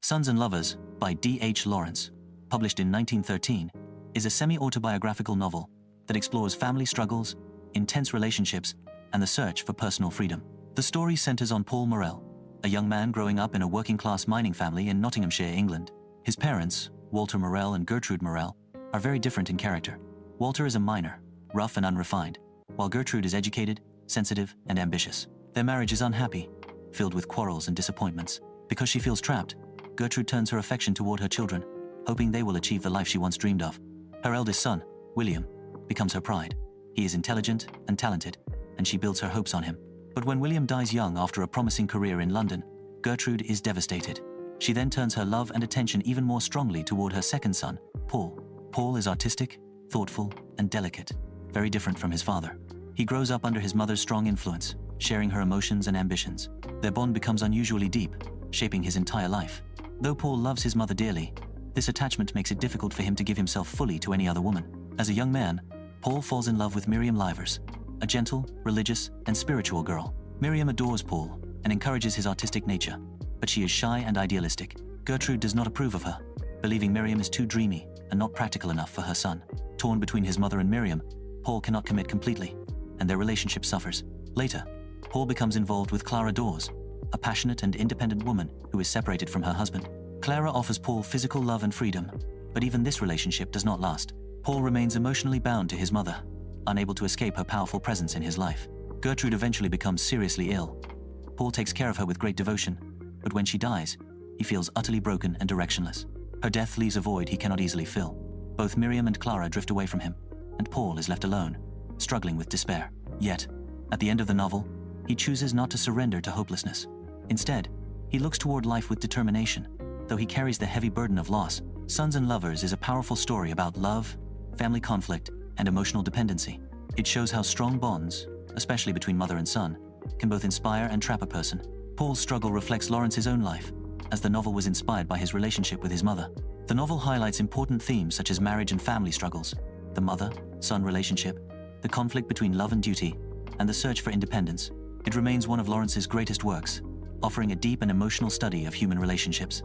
Sons and Lovers, by D.H. Lawrence, published in 1913, is a semi-autobiographical novel that explores family struggles, intense relationships, and the search for personal freedom. The story centers on Paul Morel, a young man growing up in a working-class mining family in Nottinghamshire, England. His parents, Walter Morel and Gertrude Morel, are very different in character. Walter is a miner, rough and unrefined, while Gertrude is educated, sensitive, and ambitious. Their marriage is unhappy, filled with quarrels and disappointments. Because she feels trapped, Gertrude turns her affection toward her children, hoping they will achieve the life she once dreamed of. Her eldest son, William, becomes her pride. He is intelligent and talented, and she builds her hopes on him. But when William dies young after a promising career in London, Gertrude is devastated. She then turns her love and attention even more strongly toward her second son, Paul. Paul is artistic, thoughtful, and delicate, very different from his father. He grows up under his mother's strong influence, sharing her emotions and ambitions. Their bond becomes unusually deep, shaping his entire life. Though Paul loves his mother dearly, this attachment makes it difficult for him to give himself fully to any other woman. As a young man, Paul falls in love with Miriam, a gentle, religious, and spiritual girl. Miriam adores Paul and encourages his artistic nature, but she is shy and idealistic. Gertrude does not approve of her, believing Miriam is too dreamy and not practical enough for her son. Torn between his mother and Miriam, Paul cannot commit completely, and their relationship suffers. Later, Paul becomes involved with Clara, a passionate and independent woman who is separated from her husband. Clara offers Paul physical love and freedom, but even this relationship does not last. Paul remains emotionally bound to his mother, unable to escape her powerful presence in his life. Gertrude eventually becomes seriously ill. Paul takes care of her with great devotion, but when she dies, he feels utterly broken and directionless. Her death leaves a void he cannot easily fill. Both Miriam and Clara drift away from him, and Paul is left alone, struggling with despair. Yet, at the end of the novel, he chooses not to surrender to hopelessness. Instead, he looks toward life with determination, though he carries the heavy burden of loss. Sons and Lovers is a powerful story about love, family conflict, and emotional dependency. It shows how strong bonds, especially between mother and son, can both inspire and trap a person. Paul's struggle reflects Lawrence's own life, as the novel was inspired by his relationship with his mother. The novel highlights important themes such as marriage and family struggles, the mother-son relationship, the conflict between love and duty, and the search for independence. It remains one of Lawrence's greatest works, offering a deep and emotional study of human relationships.